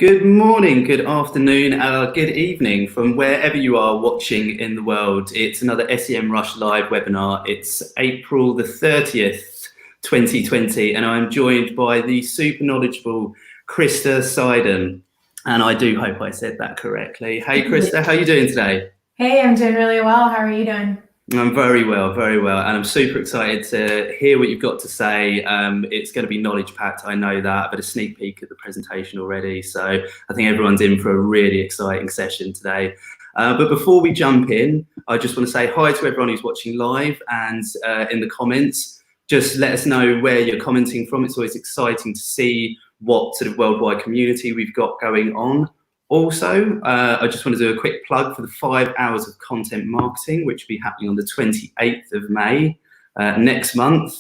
Good morning, good afternoon, good evening from wherever you are watching in the world. It's another Semrush live webinar. It's April the 30th, 2020, and I'm joined by the super knowledgeable Krista Seiden. And I do hope I said that correctly. Hey Krista, how are you doing today? Hey, I'm doing really well. How are you doing? I'm very well, and I'm super excited to hear what you've got to say. It's going to be knowledge packed, I know that. I've had a sneak peek at the presentation already, so I think everyone's in for a really exciting session today. But before we jump in, I just want to say hi to everyone who's watching live, and in the comments, just let us know where you're commenting from. It's always exciting to see what sort of worldwide community we've got going on. Also, I just want to do a quick plug for the 5 hours of content marketing, which will be happening on the 28th of May next month.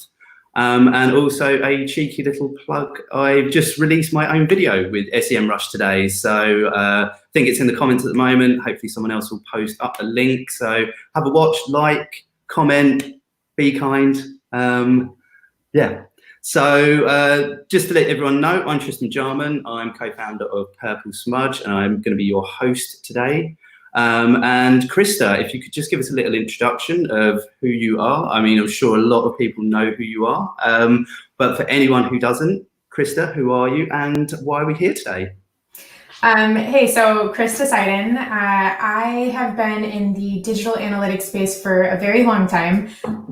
And also a cheeky little plug. I've just released my own video with Semrush today. So I think it's in the comments at the moment. Hopefully someone else will post up a link. So have a watch, like, comment, be kind. Yeah. So just to let everyone know, I'm Tristam Jarman. I'm co-founder of Purple Smudge, and I'm going to be your host today. And Krista, if you could just give us a little introduction of who you are. I mean, I'm sure a lot of people know who you are, but for anyone who doesn't, Krista, who are you and why are we here today? Hey, so Krista Seiden. I have been in the digital analytics space for a very long time.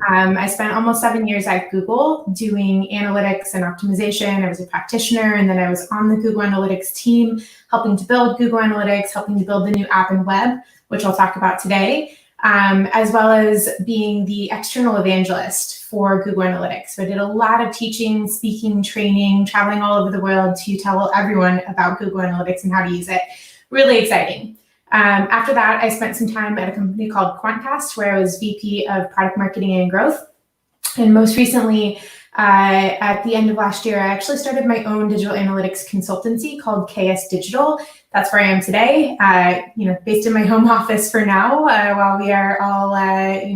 I spent almost 7 years at Google doing analytics and optimization. I was a practitioner, and then I was on the Google Analytics team, helping to build Google Analytics, helping to build the new app and web, which I'll talk about today, as well as being the external evangelist for Google Analytics. So I did a lot of teaching, speaking, training, traveling all over the world to tell everyone about Google Analytics and how to use it. Really exciting. After that, I spent some time at a company called Quantcast, where I was VP of Product Marketing and Growth. And most recently, at the end of last year, I actually started my own digital analytics consultancy called KS Digital. That's where I am today, based in my home office for now, while we are all,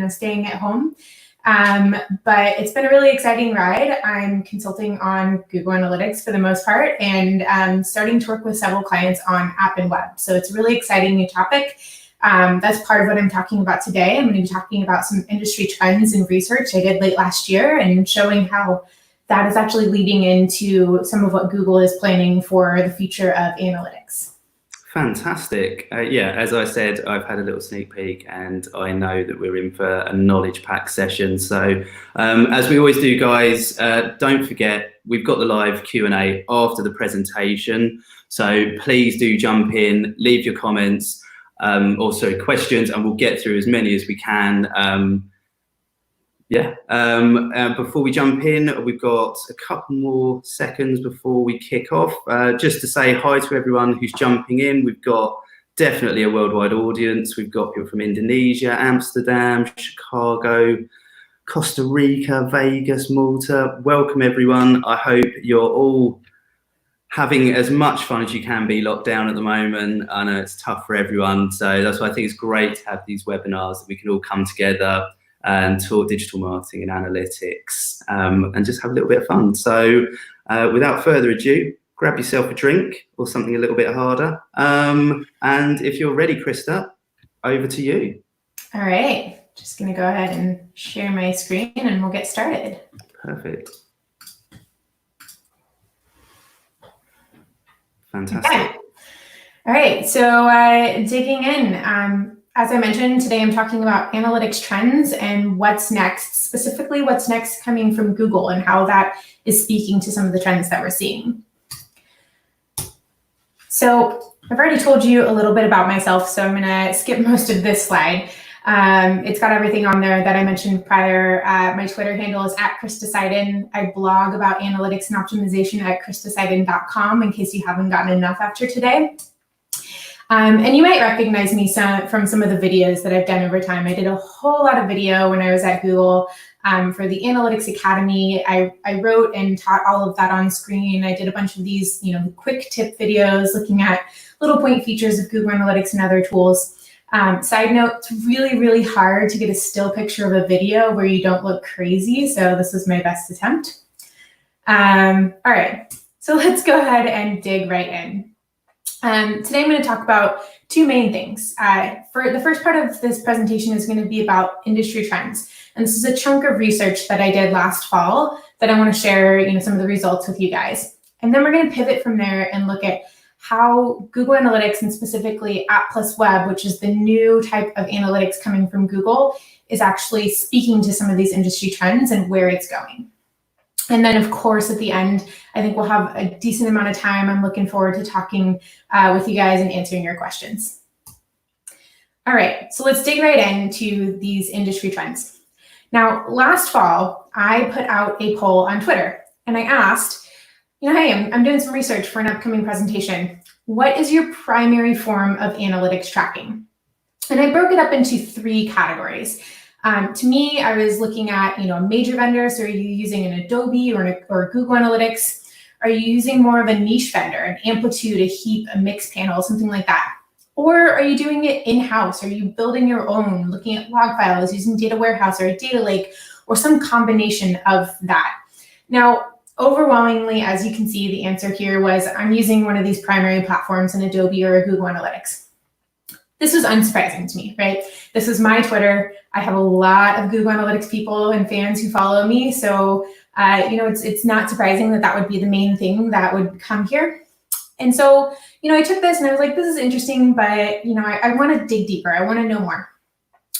staying at home. But it's been a really exciting ride. I'm consulting on Google Analytics for the most part, and starting to work with several clients on app and web. So it's a really exciting new topic. That's part of what I'm talking about today. I'm going to be talking about some industry trends and research I did late last year and showing how that is actually leading into some of what Google is planning for the future of analytics. Fantastic. Yeah, as I said, I've had a little sneak peek and I know that we're in for a knowledge pack session. So as we always do, guys, don't forget, we've got the live Q&A after the presentation. So please do jump in, leave your comments, also questions, and we'll get through as many as we can. Before we jump in, we've got a couple more seconds before we kick off. Just to say hi to everyone who's jumping in. We've got definitely a worldwide audience. We've got people from Indonesia, Amsterdam, Chicago, Costa Rica, Vegas, Malta. Welcome everyone. I hope you're all having as much fun as you can be locked down at the moment. I know it's tough for everyone, so that's why I think it's great to have these webinars that we can all come together and talk digital marketing and analytics, and just have a little bit of fun. So without further ado, grab yourself a drink or something a little bit harder. And if you're ready, Krista, over to you. All right, just gonna go ahead and share my screen and we'll get started. Perfect. Fantastic. Okay. All right, so digging in. As I mentioned, today I'm talking about analytics trends and what's next, specifically what's next coming from Google and how that is speaking to some of the trends that we're seeing. So I've already told you a little bit about myself, so I'm gonna skip most of this slide. It's got everything on there that I mentioned prior. My Twitter handle is @KristaSeiden. I blog about analytics and optimization at KristaSeiden.com in case you haven't gotten enough after today. And you might recognize me from some of the videos that I've done over time. I did a whole lot of video when I was at Google for the Analytics Academy. I wrote and taught all of that on screen. I did a bunch of these, quick tip videos looking at little point features of Google Analytics and other tools. Side note, it's really, really hard to get a still picture of a video where you don't look crazy. So this was my best attempt. All right, so let's go ahead and dig right in. Today I'm going to talk about two main things. For the first part of this presentation is going to be about industry trends. And this is a chunk of research that I did last fall that I want to share, some of the results with you guys. And then we're going to pivot from there and look at how Google Analytics, and specifically App+Web, which is the new type of analytics coming from Google, is actually speaking to some of these industry trends and where it's going. And then, of course, at the end, I think we'll have a decent amount of time. I'm looking forward to talking with you guys and answering your questions. All right, so let's dig right into these industry trends. Now, last fall, I put out a poll on Twitter, and I asked, hey, I'm doing some research for an upcoming presentation. What is your primary form of analytics tracking? And I broke it up into three categories. To me, I was looking at, major vendors. Are you using an Adobe or Google Analytics? Are you using more of a niche vendor, an Amplitude, a Heap, a Mixpanel, something like that? Or are you doing it in-house? Are you building your own, looking at log files, using data warehouse or a data lake, or some combination of that? Now, overwhelmingly, as you can see, the answer here was I'm using one of these primary platforms, an Adobe or a Google Analytics. This was unsurprising to me, right? This is my Twitter. I have a lot of Google Analytics people and fans who follow me. So, it's not surprising that that would be the main thing that would come here. And so, I took this and I was like, this is interesting, but, I want to dig deeper. I want to know more.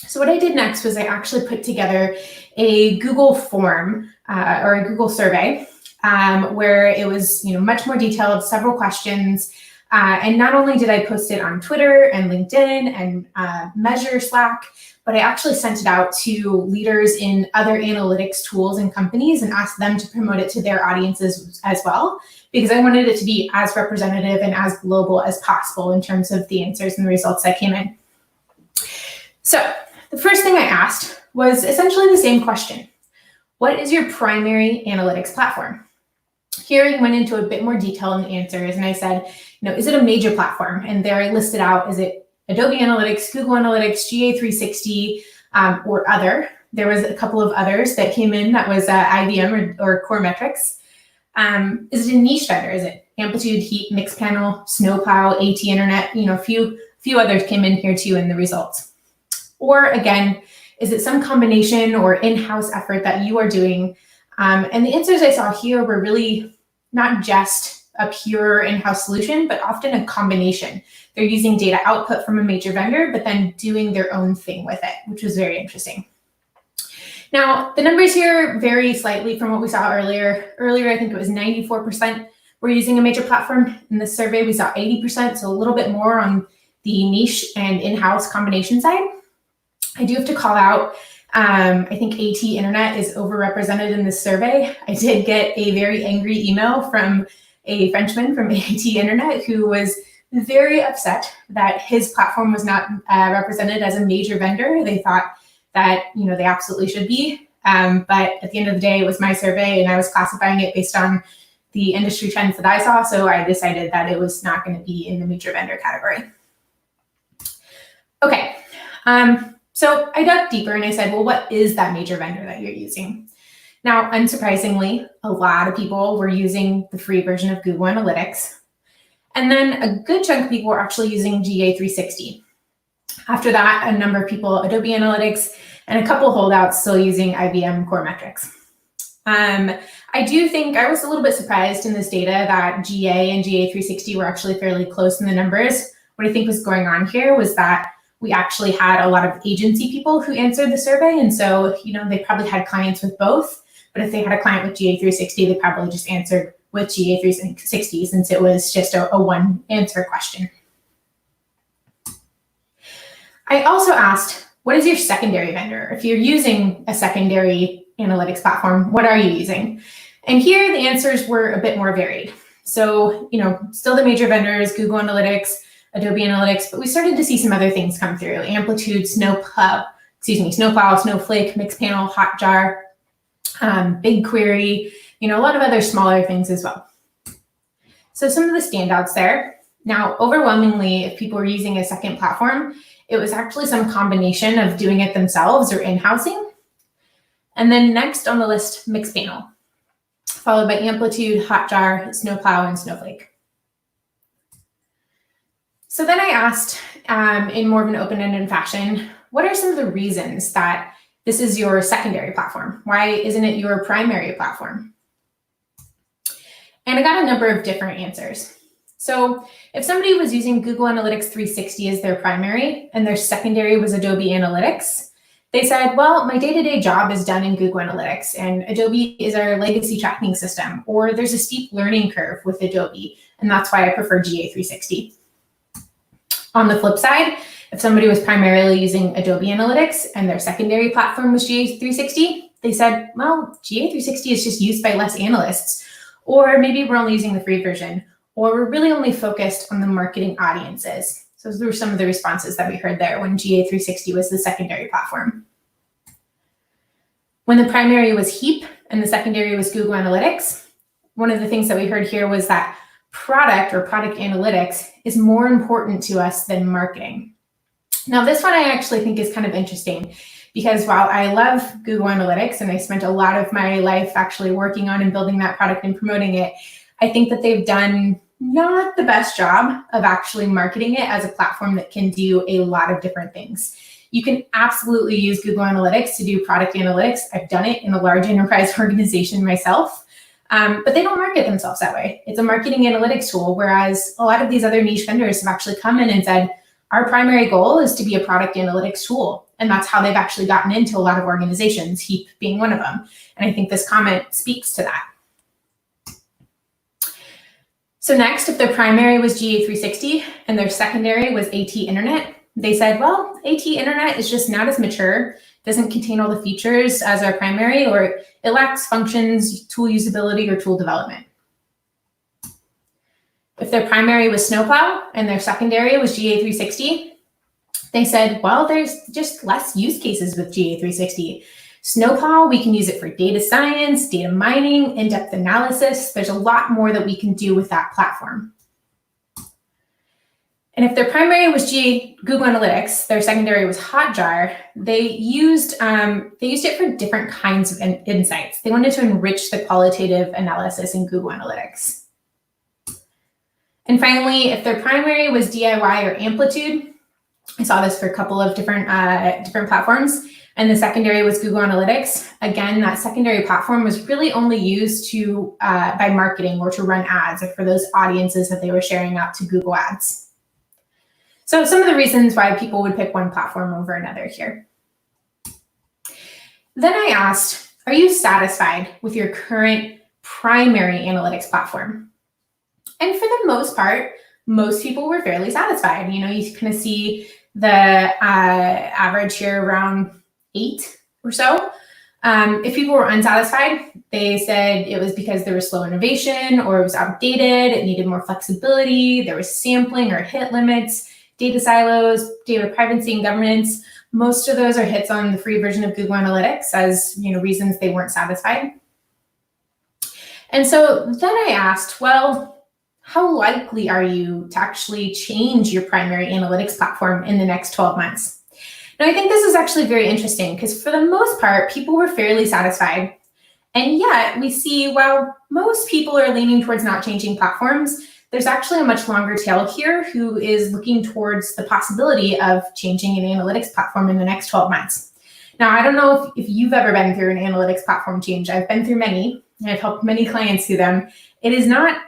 So what I did next was I actually put together a Google form or a Google survey where it was, much more detailed, several questions. And not only did I post it on Twitter and LinkedIn and Measure, Slack, but I actually sent it out to leaders in other analytics tools and companies and asked them to promote it to their audiences as well, because I wanted it to be as representative and as global as possible in terms of the answers and the results that came in. So the first thing I asked was essentially the same question. What is your primary analytics platform? Here I went into a bit more detail in the answers and I said, is it a major platform? And there I listed out, is it Adobe Analytics, Google Analytics, GA360, or other? There was a couple of others that came in that was IBM or Core Metrics. Is it a niche vendor? Is it Amplitude, Heap, Mixpanel, Snowplow, AT Internet? A few others came in here too in the results. Or again, is it some combination or in-house effort that you are doing? And the answers I saw here were really not just a pure in-house solution, but often a combination. They're using data output from a major vendor, but then doing their own thing with it, which was very interesting. Now, the numbers here vary slightly from what we saw earlier. Earlier, I think it was 94% were using a major platform. In this survey, we saw 80%, so a little bit more on the niche and in-house combination side. I do have to call out, I think AT Internet is overrepresented in this survey. I did get a very angry email from a Frenchman from AT Internet who was very upset that his platform was not represented as a major vendor. They thought that, they absolutely should be. But at the end of the day, it was my survey and I was classifying it based on the industry trends that I saw. So I decided that it was not going to be in the major vendor category. Okay. So I dug deeper and I said, well, what is that major vendor that you're using? Now, unsurprisingly, a lot of people were using the free version of Google Analytics. And then a good chunk of people were actually using GA360. After that, a number of people, Adobe Analytics, and a couple holdouts still using IBM Core Metrics. I do think I was a little bit surprised in this data that GA and GA360 were actually fairly close in the numbers. What I think was going on here was that we actually had a lot of agency people who answered the survey. And so, they probably had clients with both. But if they had a client with GA360, they probably just answered with GA360 since it was just a one answer question. I also asked, what is your secondary vendor? If you're using a secondary analytics platform, what are you using? And here the answers were a bit more varied. So, still the major vendors, Google Analytics, Adobe Analytics, but we started to see some other things come through. Amplitude, Snowplow, Snowflake, Mixpanel, Hotjar, BigQuery, a lot of other smaller things as well. So some of the standouts there. Now, overwhelmingly, if people were using a second platform, it was actually some combination of doing it themselves or in-housing. And then next on the list, Mixpanel, followed by Amplitude, Hotjar, Snowplow, and Snowflake. So then I asked in more of an open-ended fashion, what are some of the reasons that this is your secondary platform? Why isn't it your primary platform? And I got a number of different answers. So if somebody was using Google Analytics 360 as their primary and their secondary was Adobe Analytics, they said, well, my day-to-day job is done in Google Analytics and Adobe is our legacy tracking system, or there's a steep learning curve with Adobe, and that's why I prefer GA360. On the flip side, if somebody was primarily using Adobe Analytics and their secondary platform was GA360, they said, well, GA360 is just used by less analysts, or maybe we're only using the free version, or we're really only focused on the marketing audiences. So those were some of the responses that we heard there when GA360 was the secondary platform. When the primary was Heap and the secondary was Google Analytics, one of the things that we heard here was that product or product analytics is more important to us than marketing. Now, this one I actually think is kind of interesting because while I love Google Analytics and I spent a lot of my life actually working on and building that product and promoting it, I think that they've done not the best job of actually marketing it as a platform that can do a lot of different things. You can absolutely use Google Analytics to do product analytics. I've done it in a large enterprise organization myself, but they don't market themselves that way. It's a marketing analytics tool, whereas a lot of these other niche vendors have actually come in and said, our primary goal is to be a product analytics tool. And that's how they've actually gotten into a lot of organizations, Heap being one of them. And I think this comment speaks to that. So next, if their primary was GA360 and their secondary was AT Internet, they said, well, AT Internet is just not as mature, doesn't contain all the features as our primary, or it lacks functions, tool usability, or tool development. If their primary was Snowplow and their secondary was GA360, they said, well, there's just less use cases with GA360. Snowplow, we can use it for data science, data mining, in-depth analysis. There's a lot more that we can do with that platform. And if their primary was Google Analytics, their secondary was Hotjar, they used it for different kinds of insights. They wanted to enrich the qualitative analysis in Google Analytics. And finally, if their primary was DIY or Amplitude, I saw this for a couple of different platforms, and the secondary was Google Analytics. Again, that secondary platform was really only used to by marketing or to run ads or for those audiences that they were sharing out to Google Ads. So some of the reasons why people would pick one platform over another here. Then I asked, are you satisfied with your current primary analytics platform? And for the most part, most people were fairly satisfied. You know, you kind of see the average here around 8 or so. If people were unsatisfied, they said it was because there was slow innovation or it was outdated, it needed more flexibility, there was sampling or hit limits, data silos, data privacy and governance. Most of those are hits on the free version of Google Analytics as, you know, reasons they weren't satisfied. And so then I asked, well, how likely are you to actually change your primary analytics platform in the next 12 months? Now, I think this is actually very interesting because for the most part, people were fairly satisfied. And yet we see, while most people are leaning towards not changing platforms, there's actually a much longer tail here who is looking towards the possibility of changing an analytics platform in the next 12 months. Now, I don't know if you've ever been through an analytics platform change. I've been through many, and I've helped many clients through them. It is not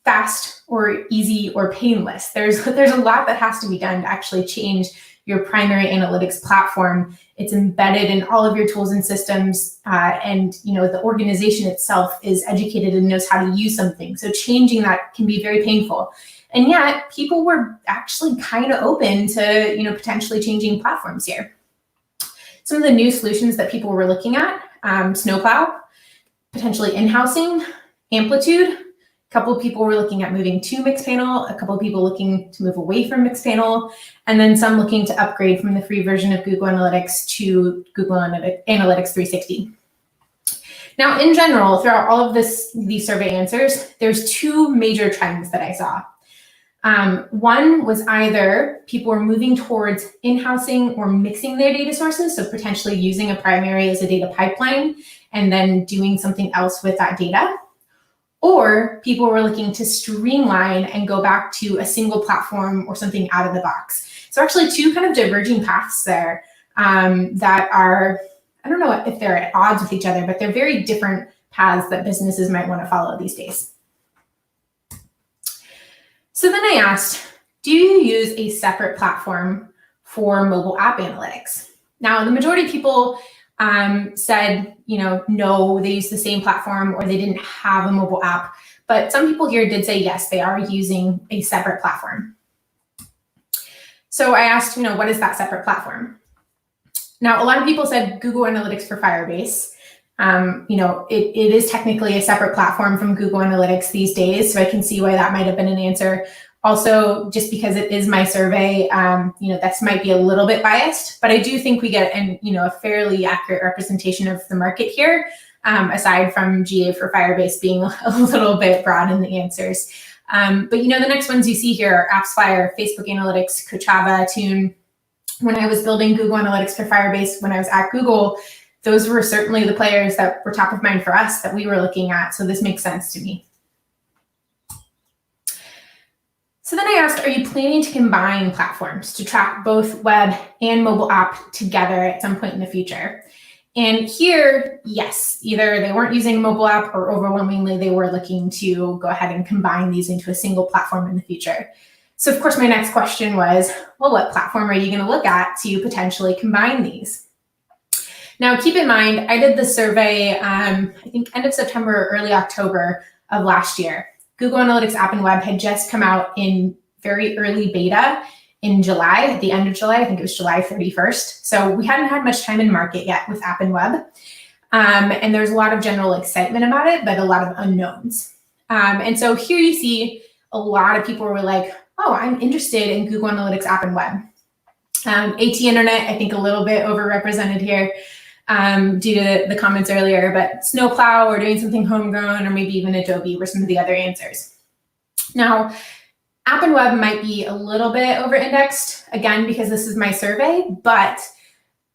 fast or easy or painless. There's a lot that has to be done to actually change your primary analytics platform. It's embedded in all of your tools and systems, and you know the organization itself is educated and knows how to use something. So changing that can be very painful. And yet people were actually kind of open to potentially changing platforms here. Some of the new solutions that people were looking at, Snowplow, potentially in-housing, Amplitude. A couple of people were looking at moving to Mixpanel, a couple of people looking to move away from Mixpanel, and then some looking to upgrade from the free version of Google Analytics to Google Analytics 360. Now, in general, throughout all of these survey answers, there's two major trends that I saw. One was either people were moving towards in-housing or mixing their data sources, so potentially using a primary as a data pipeline and then doing something else with that data. or people were looking to streamline and go back to a single platform or something out of the box. So actually two kind of diverging paths there that are, I don't know if they're at odds with each other, but they're very different paths that businesses might want to follow these days. So then I asked, do you use a separate platform for mobile app analytics? Now, the majority of people said, no, they use the same platform or they didn't have a mobile app. But some people here did say, yes, they are using a separate platform. So I asked, what is that separate platform? Now, a lot of people said Google Analytics for Firebase. It is technically a separate platform from Google Analytics these days, so I can see why that might have been an answer. Also, just because it is my survey, this might be a little bit biased, but I do think we get a fairly accurate representation of the market here, aside from GA for Firebase being a little bit broad in the answers. But the next ones you see here are AppsFlyer, Facebook Analytics, Kochava, Tune. When I was building Google Analytics for Firebase, when I was at Google, those were certainly the players that were top of mind for us that we were looking at. So this makes sense to me. So then I asked, are you planning to combine platforms to track both web and mobile app together at some point in the future? And here, yes, either they weren't using a mobile app or overwhelmingly they were looking to go ahead and combine these into a single platform in the future. So of course, my next question was, well, what platform are you going to look at to potentially combine these? Now, keep in mind, I did the survey, I think end of September or early October of last year. Google Analytics App and Web had just come out in very early beta in July, at the end of July. I think it was July 31st. So we hadn't had much time in market yet with App and Web. And there's a lot of general excitement about it, but a lot of unknowns. And so here you see a lot of people were like, oh, I'm interested in Google Analytics App and Web. AT Internet, I think a little bit overrepresented here. Due to the comments earlier, but Snowplow or doing something homegrown or maybe even Adobe were some of the other answers. Now, App and Web might be a little bit over-indexed, again, because this is my survey, but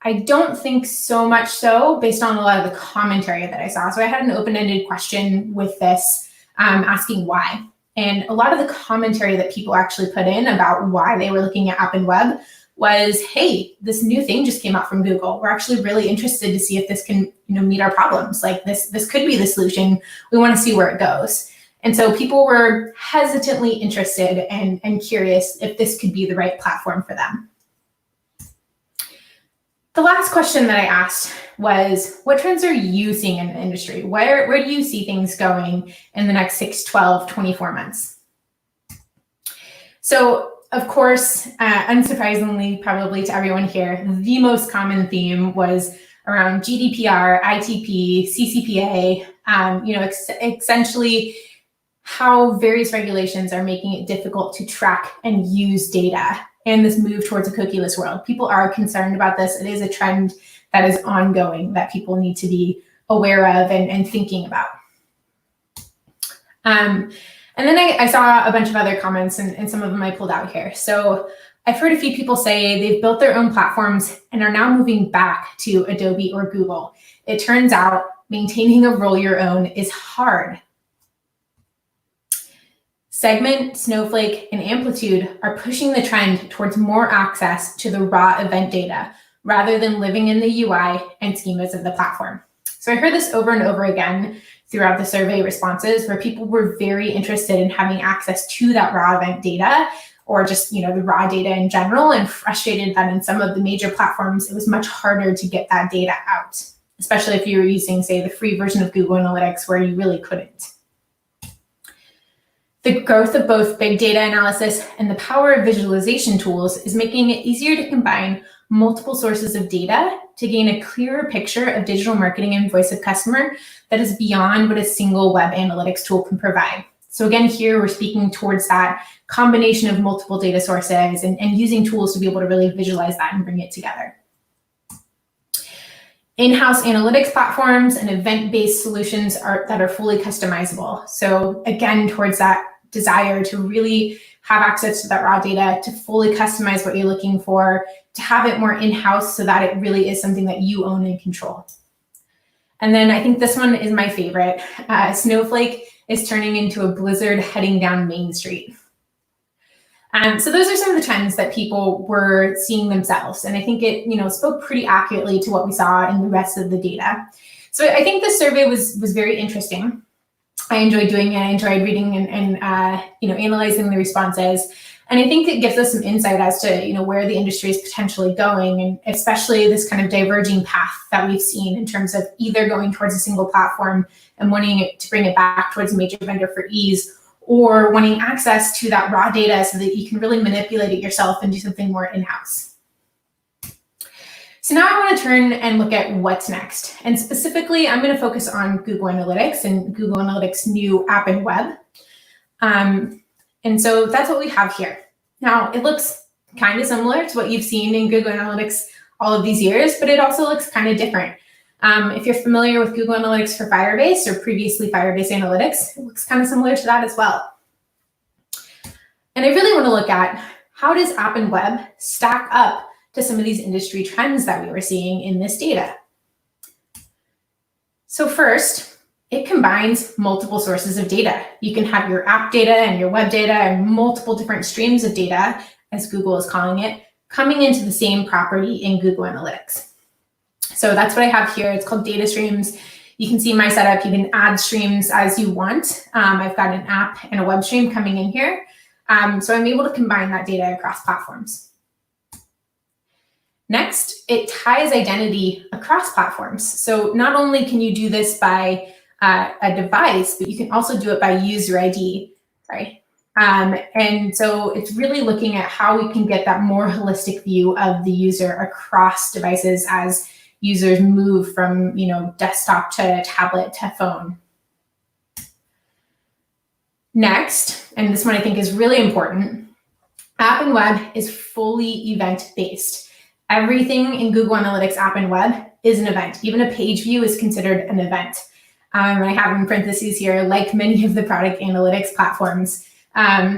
I don't think so much so based on a lot of the commentary that I saw. So I had an open-ended question with this, asking why. And a lot of the commentary that people actually put in about why they were looking at App and Web was, hey, this new thing just came out from Google. We're actually really interested to see if this can, meet our problems. Like this could be the solution. We want to see where it goes. And so people were hesitantly interested and curious if this could be the right platform for them. The last question that I asked was, what trends are you seeing in the industry? Where do you see things going in the next 6, 12, 24 months? So, of course, unsurprisingly, probably to everyone here, the most common theme was around GDPR, ITP, CCPA, essentially how various regulations are making it difficult to track and use data and this move towards a cookieless world. People are concerned about this. It is a trend that is ongoing that people need to be aware of and thinking about. And then I saw a bunch of other comments and some of them I pulled out here. So I've heard a few people say they've built their own platforms and are now moving back to Adobe or Google. It turns out maintaining a roll your own is hard. Segment, Snowflake, and Amplitude are pushing the trend towards more access to the raw event data rather than living in the UI and schemas of the platform. So I heard this over and over again throughout the survey responses where people were very interested in having access to that raw event data or just the raw data in general, and frustrated that in some of the major platforms, it was much harder to get that data out, especially if you were using, say, the free version of Google Analytics where you really couldn't. The growth of both big data analysis and the power of visualization tools is making it easier to combine multiple sources of data to gain a clearer picture of digital marketing and voice of customer that is beyond what a single web analytics tool can provide. So again, here we're speaking towards that combination of multiple data sources and using tools to be able to really visualize that and bring it together. In-house analytics platforms and event-based solutions that are fully customizable. So again, towards that desire to really have access to that raw data, to fully customize what you're looking for, to have it more in-house so that it really is something that you own and control. And then I think this one is my favorite. Snowflake is turning into a blizzard heading down Main Street. So those are some of the trends that people were seeing themselves. And I think it, spoke pretty accurately to what we saw in the rest of the data. So I think this survey was very interesting. I enjoyed doing it. I enjoyed reading and analyzing the responses. And I think it gives us some insight as to, where the industry is potentially going, and especially this kind of diverging path that we've seen in terms of either going towards a single platform and wanting to bring it back towards a major vendor for ease, or wanting access to that raw data so that you can really manipulate it yourself and do something more in-house. So now I want to turn and look at what's next. And specifically, I'm going to focus on Google Analytics and Google Analytics' new app and web. And so that's what we have here. Now, it looks kind of similar to what you've seen in Google Analytics all of these years, but it also looks kind of different. If you're familiar with Google Analytics for Firebase or previously Firebase Analytics, it looks kind of similar to that as well. And I really want to look at how does app and web stack up to some of these industry trends that we were seeing in this data. So first, it combines multiple sources of data. You can have your app data and your web data and multiple different streams of data, as Google is calling it, coming into the same property in Google Analytics. So that's what I have here. It's called data streams. You can see my setup. You can add streams as you want. I've got an app and a web stream coming in here. So I'm able to combine that data across platforms. Next, it ties identity across platforms. So not only can you do this by a device, but you can also do it by user ID, right? And so it's really looking at how we can get that more holistic view of the user across devices as users move from, desktop to tablet to phone. Next, and this one I think is really important, app and web is fully event-based. Everything in Google Analytics app and web is an event. Even a page view is considered an event. I have in parentheses here, like many of the product analytics platforms.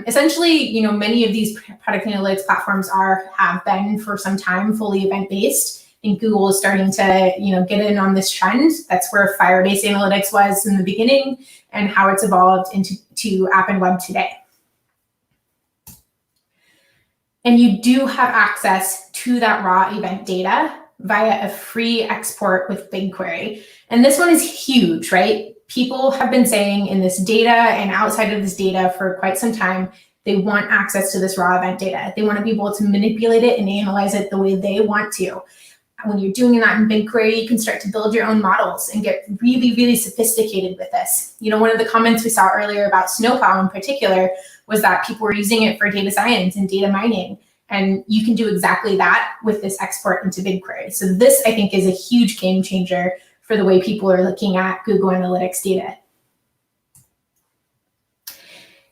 Essentially, many of these product analytics platforms have been for some time fully event-based. I think Google is starting to, get in on this trend. That's where Firebase Analytics was in the beginning and how it's evolved into app and web today. And you do have access to that raw event data via a free export with BigQuery. And this one is huge, right? People have been saying in this data and outside of this data for quite some time, they want access to this raw event data. They want to be able to manipulate it and analyze it the way they want to. When you're doing that in BigQuery, you can start to build your own models and get really, really sophisticated with this. One of the comments we saw earlier about Snowplow in particular was that people were using it for data science and data mining. And you can do exactly that with this export into BigQuery. So this, I think, is a huge game changer for the way people are looking at Google Analytics data.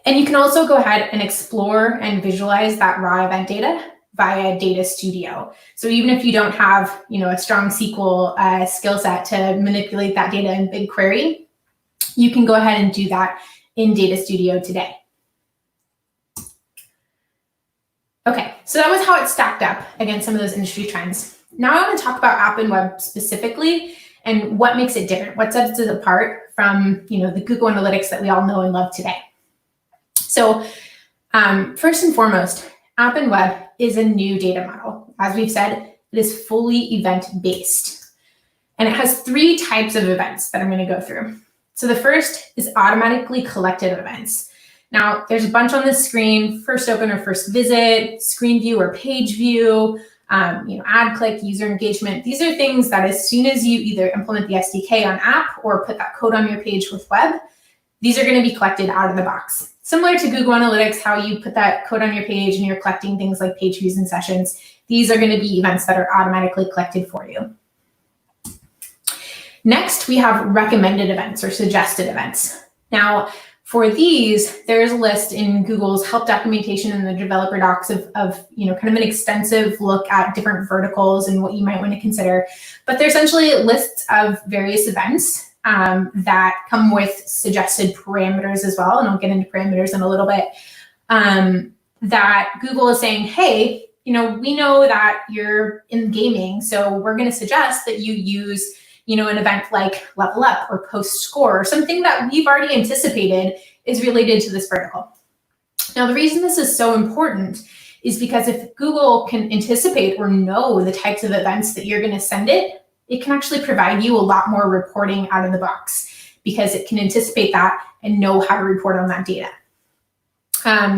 And you can also go ahead and explore and visualize that raw event data via Data Studio. So even if you don't have, a strong SQL skill set to manipulate that data in BigQuery, you can go ahead and do that in Data Studio today. Okay, so that was how it stacked up against some of those industry trends. Now I want to talk about app and web specifically and what makes it different, what sets it apart from, the Google Analytics that we all know and love today. So first and foremost, app and web is a new data model. As we've said, it is fully event-based. And it has 3 types of events that I'm going to go through. So the first is automatically collected events. Now, there's a bunch on the screen: first open or first visit, screen view or page view, ad click, user engagement. These are things that as soon as you either implement the SDK on app or put that code on your page with web, these are going to be collected out of the box. Similar to Google Analytics, how you put that code on your page and you're collecting things like page views and sessions, these are going to be events that are automatically collected for you. Next, we have recommended events or suggested events. Now, for these, there's a list in Google's help documentation and the developer docs of kind of an extensive look at different verticals and what you might want to consider. But they're essentially lists of various events that come with suggested parameters as well, and I'll get into parameters in a little bit, that Google is saying, hey, we know that you're in gaming, so we're going to suggest that you use, an event like level up or post score, or something that we've already anticipated is related to this vertical. Now, the reason this is so important is because if Google can anticipate or know the types of events that you're going to send it can actually provide you a lot more reporting out of the box, because it can anticipate that and know how to report on that data.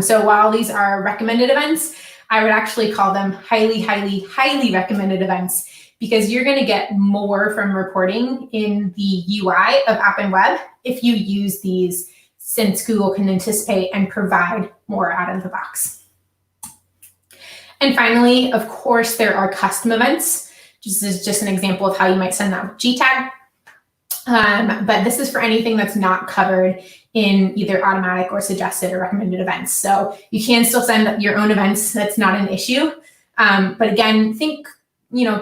So while these are recommended events, I would actually call them highly, highly, highly recommended events, because you're going to get more from reporting in the UI of App and Web if you use these, since Google can anticipate and provide more out of the box. And finally, of course, there are custom events. This is just an example of how you might send that with G-tag. But this is for anything that's not covered in either automatic or suggested or recommended events. So you can still send your own events. That's not an issue. But again, think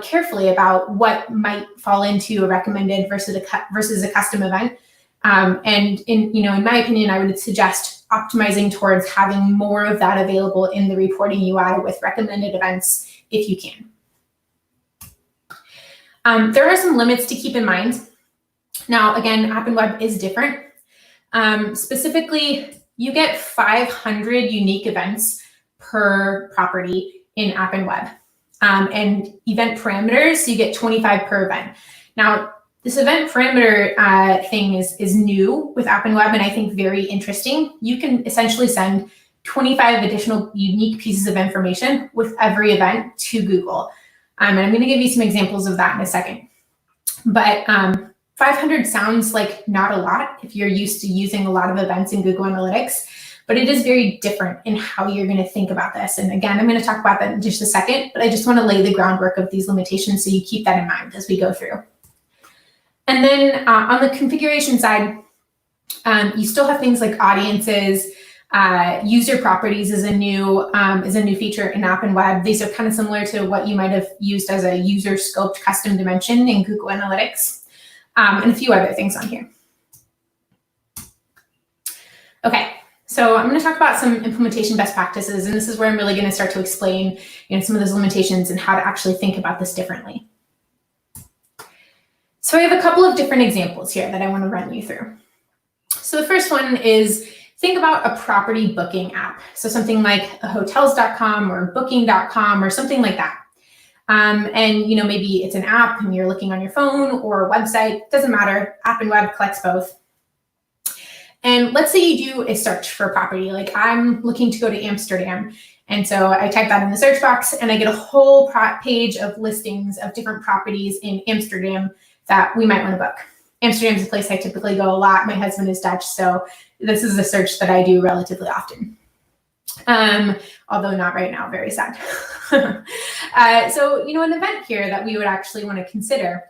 carefully about what might fall into a recommended versus a custom event. And in my opinion, I would suggest optimizing towards having more of that available in the reporting UI with recommended events if you can. There are some limits to keep in mind. Now, again, App and Web is different. Specifically, you get 500 unique events per property in App and Web. And event parameters, you get 25 per event. Now, this event parameter thing is new with App and Web, and I think very interesting. You can essentially send 25 additional unique pieces of information with every event to Google. And I'm going to give you some examples of that in a second. But 500 sounds like not a lot if you're used to using a lot of events in Google Analytics, but it is very different in how you're going to think about this. And again, I'm going to talk about that in just a second, but I just want to lay the groundwork of these limitations so you keep that in mind as we go through. And then on the configuration side, you still have things like audiences. User properties is a new feature in App and Web. These are kind of similar to what you might have used as a user scoped custom dimension in Google Analytics, and a few other things on here. Okay, so I'm going to talk about some implementation best practices, and this is where I'm really going to start to explain some of those limitations and how to actually think about this differently. So I have a couple of different examples here that I want to run you through. So the first one is, think about a property booking app. So something like a hotels.com or booking.com or something like that. And maybe it's an app and you're looking on your phone or a website, doesn't matter. App and Web collects both. And let's say you do a search for a property, like I'm looking to go to Amsterdam. And so I type that in the search box and I get a whole page of listings of different properties in Amsterdam that we might want to book. Amsterdam is a place I typically go a lot. My husband is Dutch, so this is a search that I do relatively often. Although not right now, very sad. So, an event here that we would actually want to consider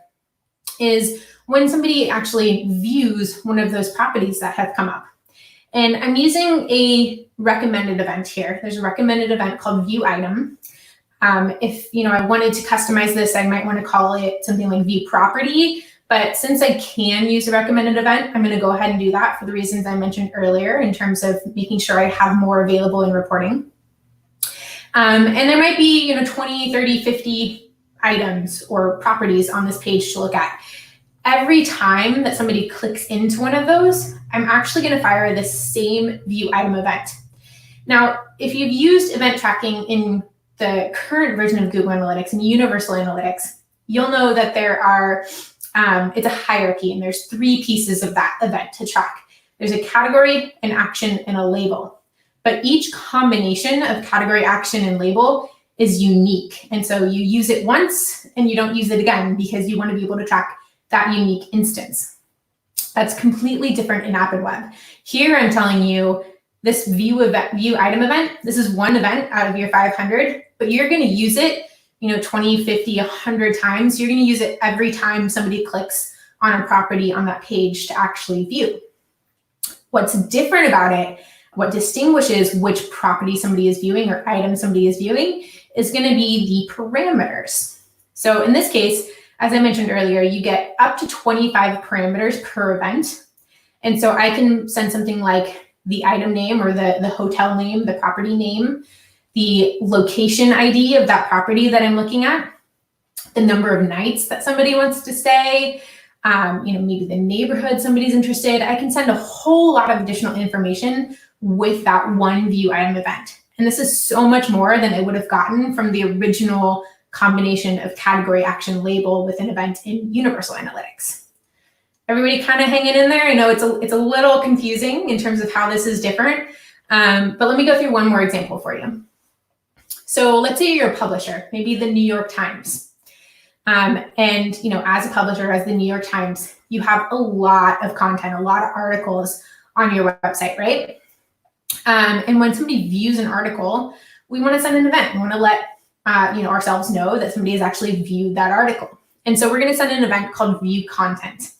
is when somebody actually views one of those properties that have come up. And I'm using a recommended event here. There's a recommended event called View Item. If I wanted to customize this, I might want to call it something like View Property. But since I can use a recommended event, I'm going to go ahead and do that for the reasons I mentioned earlier in terms of making sure I have more available in reporting. And there might be 20, 30, 50 items or properties on this page to look at. Every time that somebody clicks into one of those, I'm actually going to fire the same View Item event. Now, if you've used event tracking in the current version of Google Analytics and Universal Analytics, you'll know that there are it's a hierarchy, and there's 3 pieces of that event to track. There's a category, an action, and a label. But each combination of category, action, and label is unique. And so you use it once and you don't use it again because you want to be able to track that unique instance. That's completely different in App and Web. Here I'm telling you this view item event, this is one event out of your 500, but you're going to use it 20, 50, 100 times. You're going to use it every time somebody clicks on a property on that page to actually view. What's different about it, what distinguishes which property somebody is viewing or item somebody is viewing, is going to be the parameters. So in this case, as I mentioned earlier, you get up to 25 parameters per event. And so I can send something like the item name or the hotel name, the property name, the location ID of that property that I'm looking at, the number of nights that somebody wants to stay, maybe the neighborhood somebody's interested. I can send a whole lot of additional information with that one view item event. And this is so much more than it would have gotten from the original combination of category action label with an event in Universal Analytics. Everybody kind of hanging in there? I know it's a little confusing in terms of how this is different, but let me go through one more example for you. So let's say you're a publisher, maybe the New York Times. And as a publisher, as the New York Times, you have a lot of content, a lot of articles on your website, right? And when somebody views an article, we want to send an event. We want to let ourselves know that somebody has actually viewed that article. And so we're going to send an event called View Content.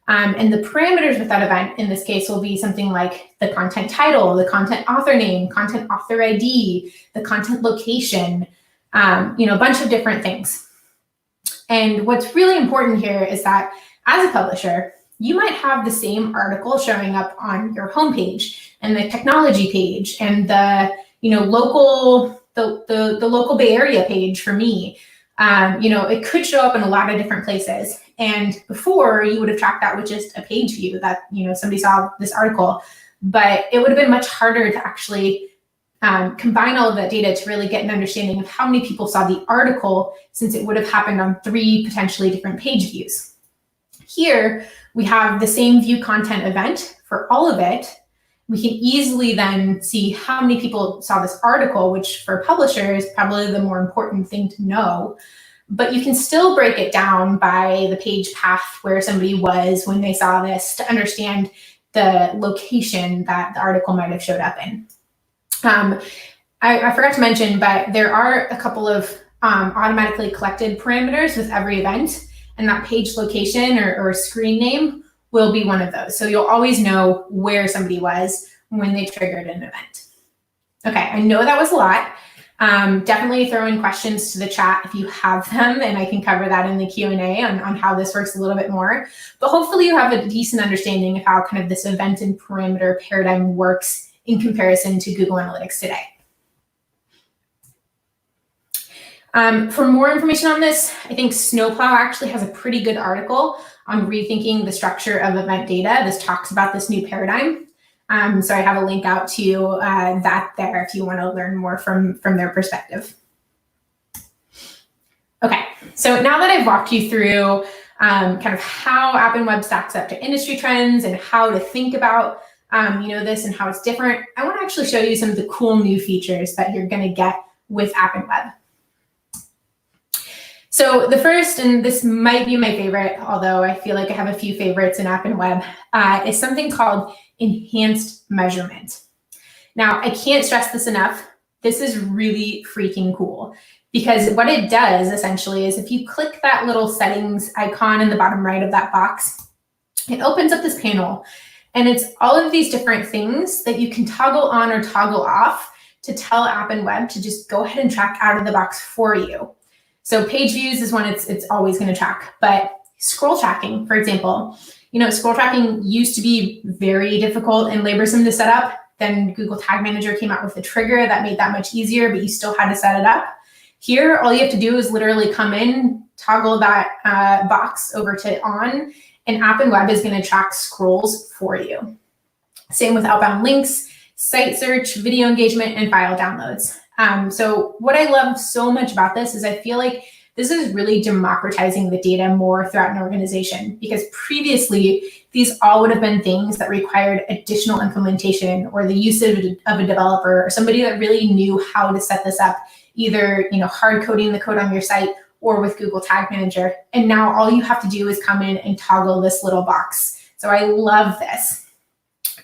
And the parameters with that event in this case will be something like the content title, the content author name, content author ID, the content location, a bunch of different things. And what's really important here is that as a publisher, you might have the same article showing up on your homepage and the technology page and the local Bay Area page for me. It could show up in a lot of different places. And before, you would have tracked that with just a page view that somebody saw this article, but it would have been much harder to actually combine all of that data to really get an understanding of how many people saw the article, since it would have happened on 3 potentially different page views. Here, we have the same view content event for all of it. We can easily then see how many people saw this article, which for publishers is probably the more important thing to know. But you can still break it down by the page path where somebody was when they saw this to understand the location that the article might have showed up in. I forgot to mention, but there are a couple of automatically collected parameters with every event, and that page location or screen name will be one of those. So you'll always know where somebody was when they triggered an event. Okay, I know that was a lot. Definitely throw in questions to the chat if you have them, and I can cover that in the Q&A on how this works a little bit more. But hopefully you have a decent understanding of how kind of this event and parameter paradigm works in comparison to Google Analytics today. For more information on this, I think Snowplow actually has a pretty good article on rethinking the structure of event data. This talks about this new paradigm. So I have a link out to that there if you want to learn more from their perspective. Okay, so now that I've walked you through kind of how App and Web stacks up to industry trends and how to think about this and how it's different, I want to actually show you some of the cool new features that you're going to get with App and Web. So the first, and this might be my favorite, although I feel like I have a few favorites in App and Web, is something called enhanced measurement. Now, I can't stress this enough. This is really freaking cool, because what it does essentially is if you click that little settings icon in the bottom right of that box, it opens up this panel, and it's all of these different things that you can toggle on or toggle off to tell App and Web to just go ahead and track out of the box for you. So page views is one it's always going to track, but scroll tracking, for example, scroll tracking used to be very difficult and laborsome to set up. Then Google Tag Manager came out with a trigger that made that much easier, but you still had to set it up. Here, all you have to do is literally come in, toggle that box over to on, and App and Web is going to track scrolls for you. Same with outbound links, site search, video engagement, and file downloads. So what I love so much about this is I feel like this is really democratizing the data more throughout an organization, because previously these all would have been things that required additional implementation or the use of a developer or somebody that really knew how to set this up, either hard coding the code on your site or with Google Tag Manager. And now all you have to do is come in and toggle this little box. So I love this.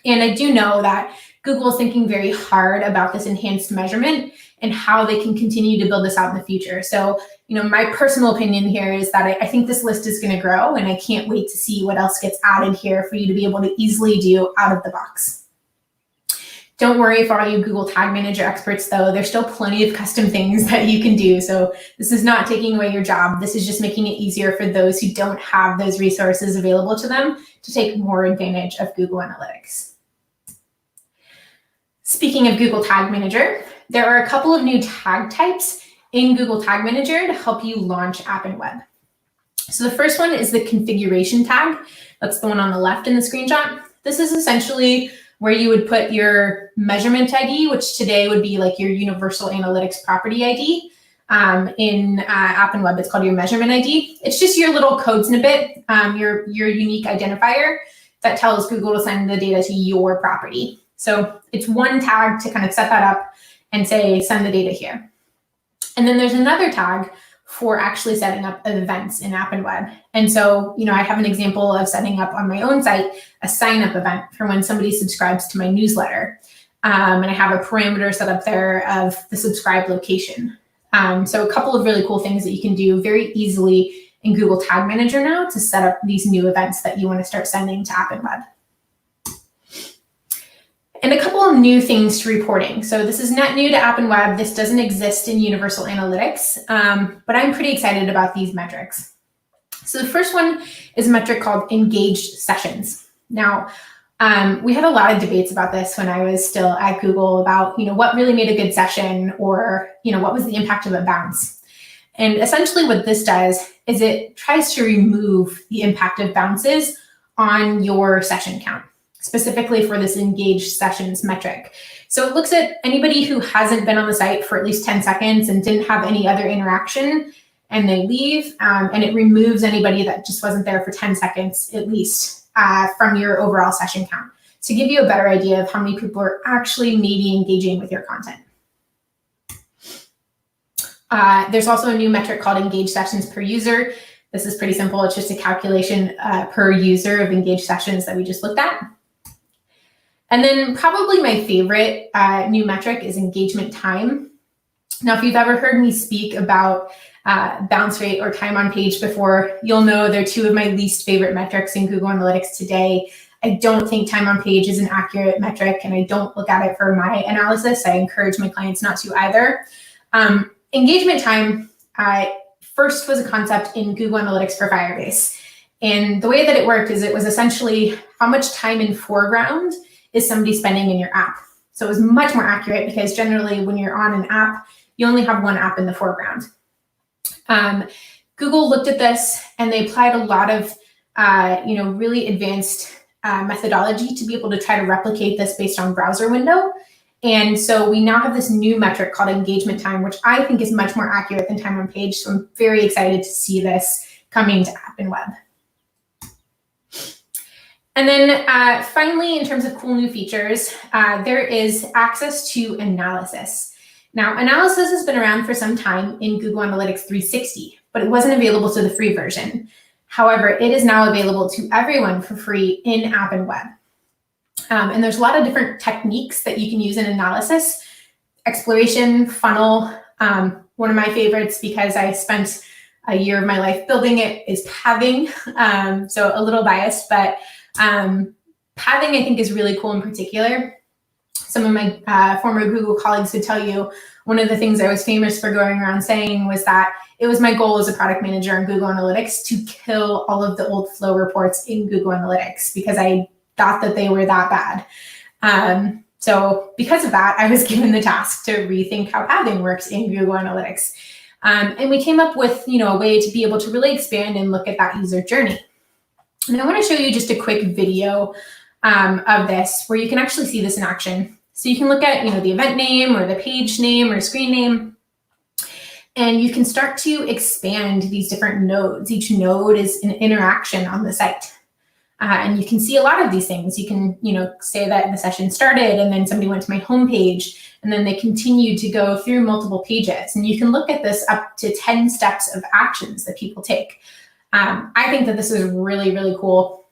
And I do know that Google is thinking very hard about this enhanced measurement and how they can continue to build this out in the future. So, my personal opinion here is that I think this list is going to grow, and I can't wait to see what else gets added here for you to be able to easily do out of the box. Don't worry for all you Google Tag Manager experts, though. There's still plenty of custom things that you can do. So this is not taking away your job. This is just making it easier for those who don't have those resources available to them to take more advantage of Google Analytics. Speaking of Google Tag Manager, there are a couple of new tag types in Google Tag Manager to help you launch App and Web. So the first one is the configuration tag. That's the one on the left in the screenshot. This is essentially where you would put your measurement ID, which today would be like your universal analytics property ID. In App and Web, it's called your measurement ID. It's just your little code snippet, your unique identifier that tells Google to send the data to your property. So it's one tag to kind of set that up and say, send the data here. And then there's another tag for actually setting up events in App and Web. And so, I have an example of setting up on my own site a sign-up event for when somebody subscribes to my newsletter. And I have a parameter set up there of the subscribe location. So a couple of really cool things that you can do very easily in Google Tag Manager now to set up these new events that you want to start sending to App and Web. And a couple of new things to reporting. So this is not new to App and Web. This doesn't exist in Universal Analytics, but I'm pretty excited about these metrics. So the first one is a metric called engaged sessions. Now, we had a lot of debates about this when I was still at Google about, what really made a good session, or, what was the impact of a bounce. And essentially what this does is it tries to remove the impact of bounces on your session count, specifically for this engaged sessions metric. So it looks at anybody who hasn't been on the site for at least 10 seconds and didn't have any other interaction, and they leave, and it removes anybody that just wasn't there for 10 seconds at least from your overall session count, to give you a better idea of how many people are actually maybe engaging with your content. There's also a new metric called engaged sessions per user. This is pretty simple. It's just a calculation per user of engaged sessions that we just looked at. And then probably my favorite new metric is engagement time. Now, if you've ever heard me speak about bounce rate or time on page before, you'll know they're two of my least favorite metrics in Google Analytics today. I don't think time on page is an accurate metric, and I don't look at it for my analysis. I encourage my clients not to either. Engagement time first was a concept in Google Analytics for Firebase. And the way that it worked is it was essentially how much time in foreground is somebody spending in your app. So it was much more accurate, because generally when you're on an app, you only have one app in the foreground. Google looked at this and they applied a lot of really advanced methodology to be able to try to replicate this based on browser window. And so we now have this new metric called engagement time, which I think is much more accurate than time on page. So I'm very excited to see this coming to App and Web. And then finally, in terms of cool new features, there is access to analysis. Now, analysis has been around for some time in Google Analytics 360, but it wasn't available to the free version. However, it is now available to everyone for free in App and Web. And there's a lot of different techniques that you can use in analysis. Exploration, funnel, one of my favorites, because I spent a year of my life building it, is pathing. So a little biased, but pathing I think is really cool in particular. Some of my former Google colleagues would tell you one of the things I was famous for going around saying was that it was my goal as a product manager in Google Analytics to kill all of the old flow reports in Google Analytics, because I thought that they were that bad. So because of that, I was given the task to rethink how pathing works in Google Analytics. And we came up with a way to be able to really expand and look at that user journey. And I want to show you just a quick video of this where you can actually see this in action. So you can look at the event name or the page name or screen name, and you can start to expand these different nodes. Each node is an interaction on the site. And you can see a lot of these things. You can, say that the session started and then somebody went to my homepage and then they continued to go through multiple pages. And you can look at this up to 10 steps of actions that people take. I think that this is really, really cool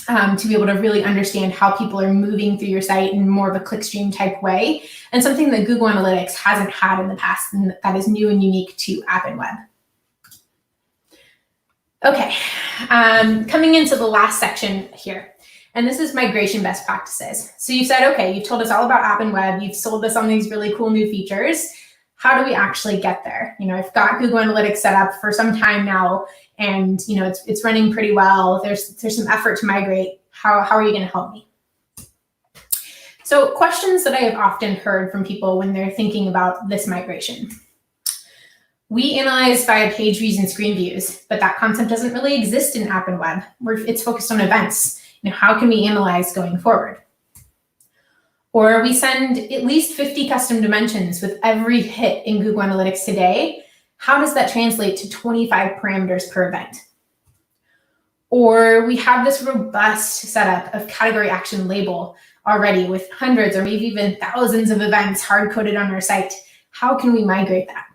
to be able to really understand how people are moving through your site in more of a clickstream type way, and something that Google Analytics hasn't had in the past, and that is new and unique to App and Web. Okay, coming into the last section here, and this is migration best practices. So you said, okay, you've told us all about App and Web, you've sold us on these really cool new features. How do we actually get there? I've got Google Analytics set up for some time now, and it's running pretty well. There's some effort to migrate. How are you going to help me? So questions that I have often heard from people when they're thinking about this migration. We analyze via page views and screen views, but that concept doesn't really exist in app and web, where it's focused on events. How can we analyze going forward? Or we send at least 50 custom dimensions with every hit in Google Analytics today. How does that translate to 25 parameters per event? Or we have this robust setup of category action label already with hundreds or maybe even thousands of events hard-coded on our site. How can we migrate that?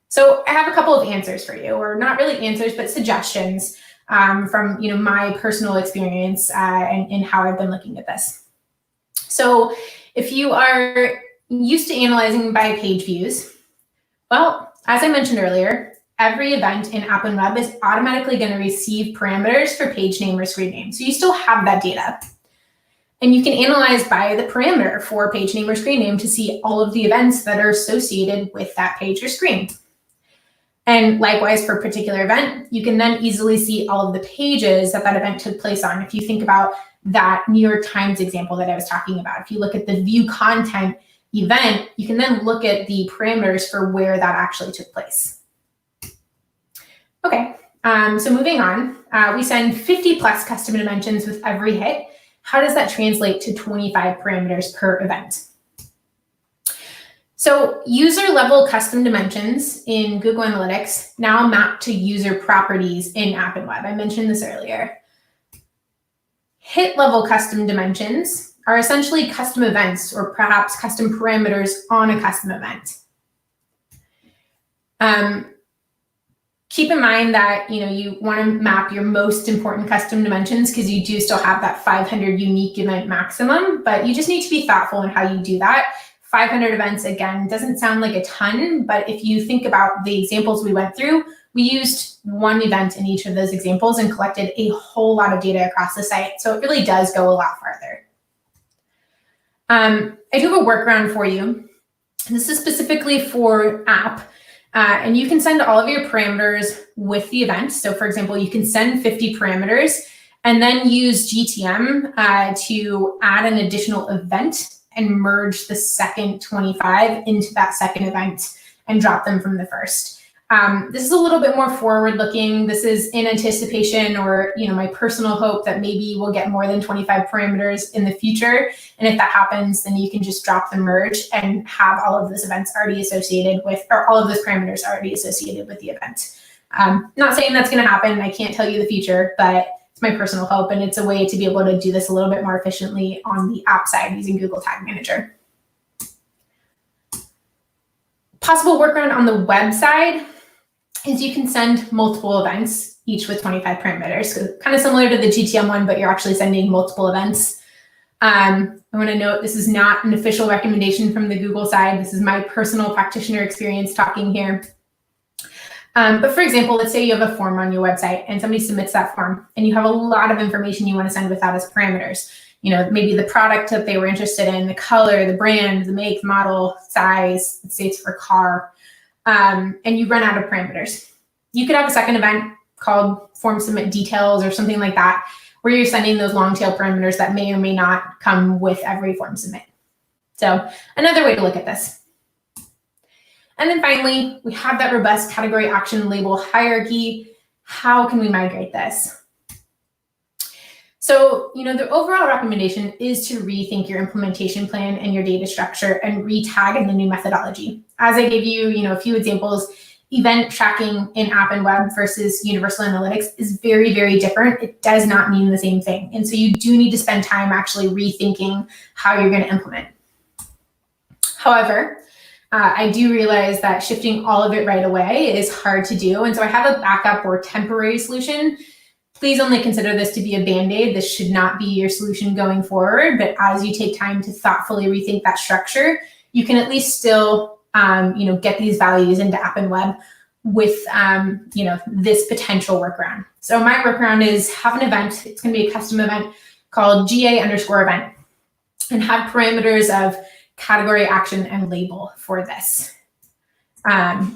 So I have a couple of answers for you, or not really answers, but suggestions from my personal experience and how I've been looking at this. So if you are used to analyzing by page views, well, as I mentioned earlier, every event in app and web is automatically going to receive parameters for page name or screen name. So you still have that data. And you can analyze by the parameter for page name or screen name to see all of the events that are associated with that page or screen. And likewise, for a particular event, you can then easily see all of the pages that that event took place on. If you think about that New York Times example that I was talking about, if you look at the view content event, you can then look at the parameters for where that actually took place. Okay, so moving on, we send 50 plus custom dimensions with every hit. How does that translate to 25 parameters per event? So user level custom dimensions in Google Analytics now map to user properties in app and web. I mentioned this earlier. Hit level custom dimensions are essentially custom events or perhaps custom parameters on a custom event. Keep in mind that you want to map your most important custom dimensions because you do still have that 500 unique event maximum, but you just need to be thoughtful in how you do that. 500 events, again, doesn't sound like a ton, but if you think about the examples we went through, we used one event in each of those examples and collected a whole lot of data across the site. So it really does go a lot farther. I do have a workaround for you. This is specifically for app. And you can send all of your parameters with the event. So for example, you can send 50 parameters and then use GTM to add an additional event and merge the second 25 into that second event and drop them from the first. This is a little bit more forward looking. This is in anticipation or my personal hope that maybe we'll get more than 25 parameters in the future. And if that happens, then you can just drop the merge and have all of those events already associated with, or all of those parameters already associated with the event. Not saying that's going to happen. I can't tell you the future, but it's my personal hope. And it's a way to be able to do this a little bit more efficiently on the app side using Google Tag Manager. Possible workaround on the web side is you can send multiple events, each with 25 parameters. So kind of similar to the GTM one, but you're actually sending multiple events. I want to note this is not an official recommendation from the Google side. This is my personal practitioner experience talking here. But for example, let's say you have a form on your website and somebody submits that form and you have a lot of information you want to send with that as parameters. Maybe the product that they were interested in, the color, the brand, the make, model, size, let's say it's for car. And you run out of parameters. You could have a second event called form submit details or something like that, where you're sending those long tail parameters that may or may not come with every form submit. So another way to look at this. And then finally, we have that robust category action label hierarchy. How can we migrate this? So, the overall recommendation is to rethink your implementation plan and your data structure and retag in the new methodology. As I gave you, a few examples, event tracking in app and web versus universal analytics is very, very different. It does not mean the same thing. And so you do need to spend time actually rethinking how you're going to implement. However, I do realize that shifting all of it right away is hard to do. And so I have a backup or temporary solution. Please only consider this to be a Band-Aid. This should not be your solution going forward. But as you take time to thoughtfully rethink that structure, you can at least still, get these values into app and web with, this potential workaround. So my workaround is have an event. It's going to be a custom event called GA_event and have parameters of category, action, and label for this.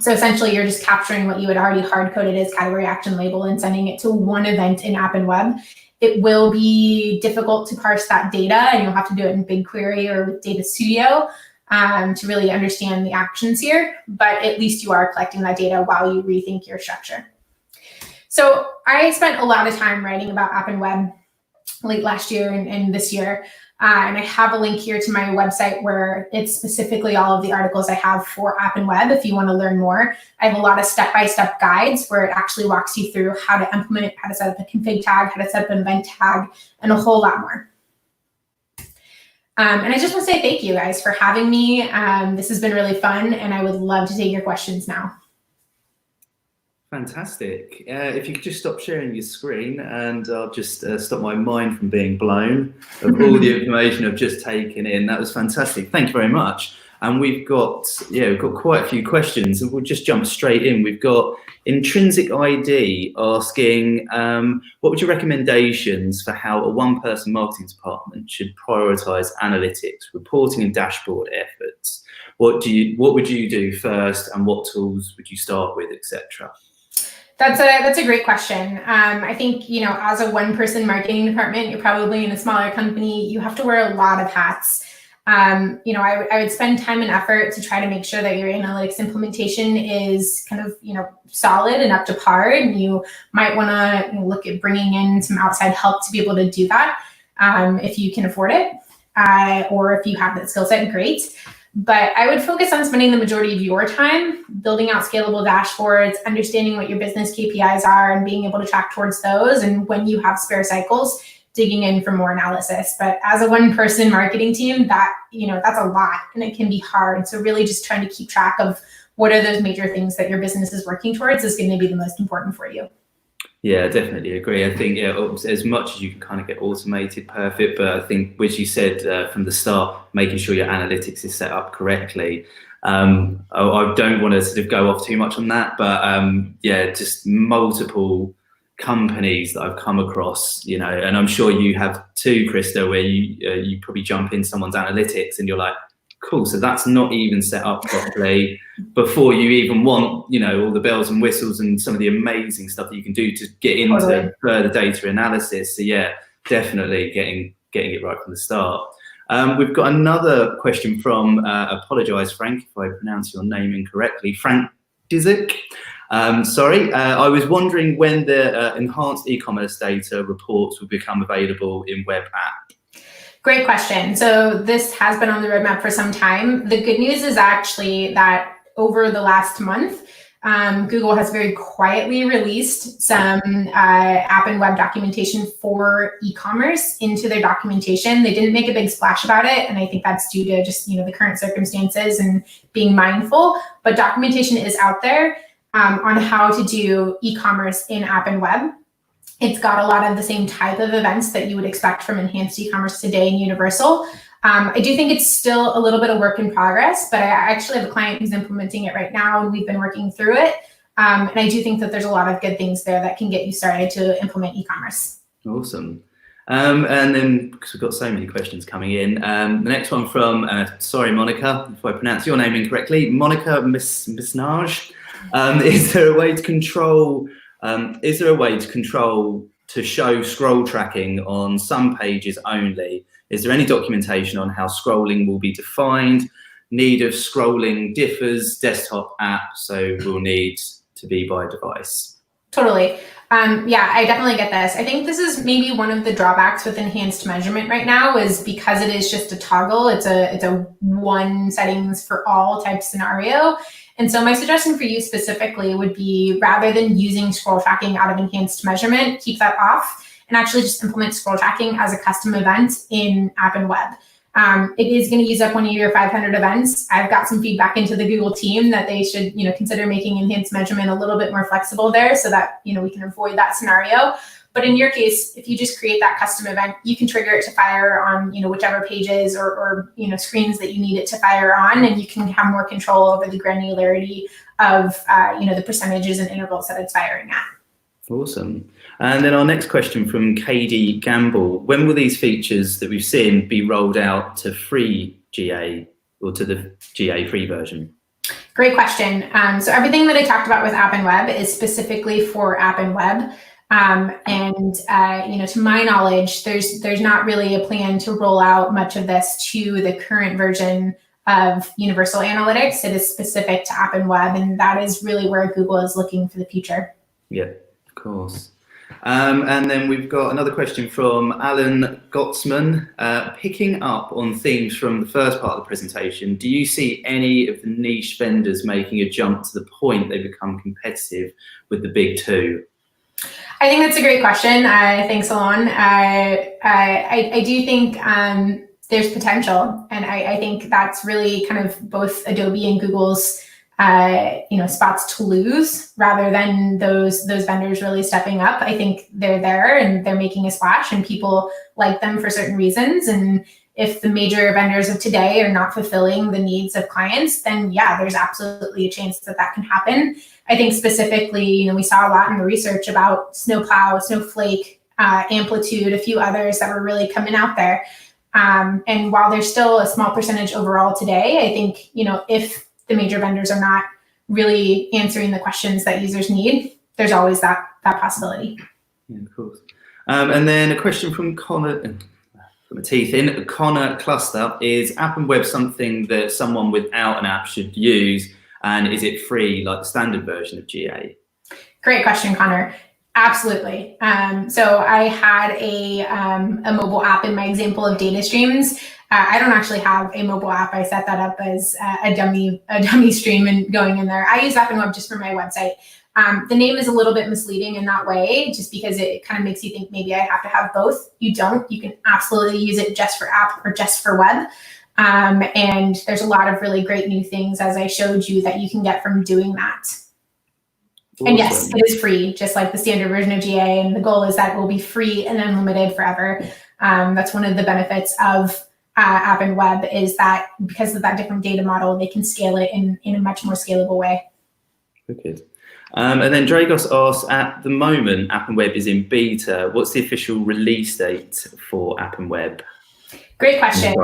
So essentially, you're just capturing what you had already hard-coded as category, action, label and sending it to one event in app and web. It will be difficult to parse that data, and you'll have to do it in BigQuery or with Data Studio. to really understand the actions here, but at least you are collecting that data while you rethink your structure. So I spent a lot of time writing about app and web late last year and this year. And I have a link here to my website where it's specifically all of the articles I have for app and web if you want to learn more. I have a lot of step-by-step guides where it actually walks you through how to implement, how to set up a config tag, how to set up an event tag, and a whole lot more. And I just want to say thank you guys for having me. This has been really fun, and I would love to take your questions now. Fantastic. If you could just stop sharing your screen, and I'll just stop my mind from being blown of all the information I've just taken in. That was fantastic. Thank you very much. And we've got quite a few questions, and we'll just jump straight in. We've got Intrinsic ID asking, what would your recommendations for how a one-person marketing department should prioritize analytics, reporting, and dashboard efforts? What would you do first, and what tools would you start with, etc.? That's a great question. I think, as a one-person marketing department, you're probably in a smaller company, you have to wear a lot of hats. I would spend time and effort to try to make sure that your analytics implementation is kind of, solid and up to par. And you might want to look at bringing in some outside help to be able to do that if you can afford it, or if you have that skill set, great. But I would focus on spending the majority of your time building out scalable dashboards, understanding what your business KPIs are and being able to track towards those. And when you have spare cycles, digging in for more analysis. But as a one-person marketing team, that's a lot and it can be hard. So really just trying to keep track of what are those major things that your business is working towards is going to be the most important for you. Yeah, definitely agree. I think as much as you can kind of get automated, perfect. But I think, which you said from the start, making sure your analytics is set up correctly. I don't want to sort of go off too much on that, but just multiple companies that I've come across, and I'm sure you have too, Krista, where you probably jump in someone's analytics and you're like, cool, so that's not even set up properly before you even want, all the bells and whistles and some of the amazing stuff that you can do to get into further data analysis. So yeah, definitely getting it right from the start. We've got another question from, apologise, Frank, if I pronounce your name incorrectly, Frank Dizik. Sorry, I was wondering when the enhanced e-commerce data reports will become available in web app. Great question. So this has been on the roadmap for some time. The good news is actually that over the last month, Google has very quietly released some app and web documentation for e-commerce into their documentation. They didn't make a big splash about it, and I think that's due to just the current circumstances and being mindful. But documentation is out there on how to do e-commerce in app and web. It's got a lot of the same type of events that you would expect from enhanced e-commerce today and universal. I do think it's still a little bit of work in progress, but I actually have a client who's implementing it right now, and we've been working through it. And I do think that there's a lot of good things there that can get you started to implement e-commerce. Awesome. And then, because we've got so many questions coming in, the next one from, sorry, Monica, if I pronounce your name incorrectly, Monica Misnage. Is there a way to control to show scroll tracking on some pages only? Is there any documentation on how scrolling will be defined? Need of scrolling differs, desktop app, so will need to be by device. Totally. Yeah, I definitely get this. I think this is maybe one of the drawbacks with enhanced measurement right now is because it is just a toggle. It's a one settings for all type scenario. And so my suggestion for you specifically would be, rather than using scroll tracking out of enhanced measurement, keep that off and actually just implement scroll tracking as a custom event in app and web. It is going to use up one of your 500 events. I've got some feedback into the Google team that they should, consider making enhanced measurement a little bit more flexible there so that, we can avoid that scenario. But in your case, if you just create that custom event, you can trigger it to fire on, whichever pages or screens that you need it to fire on, and you can have more control over the granularity of, the percentages and intervals that it's firing at. Awesome. And then our next question from KD Gamble. When will these features that we've seen be rolled out to free GA or to the GA free version? Great question. So everything that I talked about with app and web is specifically for app and web. To my knowledge, there's not really a plan to roll out much of this to the current version of universal analytics. It is specific to app and web, and that is really where Google is looking for the future. Yeah, of course. And then we've got another question from Alan Gottsman. Picking up on themes from the first part of the presentation, do you see any of the niche vendors making a jump to the point they become competitive with the big two? I think that's a great question. Thanks, Alon. I do think there's potential, and I think that's really kind of both Adobe and Google's spots to lose, rather than those vendors really stepping up. I think they're there and they're making a splash, and people like them for certain reasons. And if the major vendors of today are not fulfilling the needs of clients, then yeah, there's absolutely a chance that that can happen. I think specifically, we saw a lot in the research about Snowplow, Snowflake, Amplitude, a few others that were really coming out there. And while there's still a small percentage overall today, I think, if the major vendors are not really answering the questions that users need, there's always that possibility. Yeah, of course. And then a question from Connor, put my teeth in, Connor Cluster, is app and web something that someone without an app should use? And is it free like the standard version of GA? Great question, Connor. Absolutely. So I had a mobile app in my example of data streams. I don't actually have a mobile app. I set that up as a dummy stream and going in there. I use App and Web just for my website. The name is a little bit misleading in that way, just because it kind of makes you think maybe I have to have both. You don't. You can absolutely use it just for app or just for web. And there's a lot of really great new things, as I showed you, that you can get from doing that. Awesome. And yes, it is free, just like the standard version of GA. And the goal is that it will be free and unlimited forever. That's one of the benefits of app and web, is that because of that different data model, they can scale it in a much more scalable way. Good. And then Dragos asks, at the moment, app and web is in beta. What's the official release date for app and web? Great question.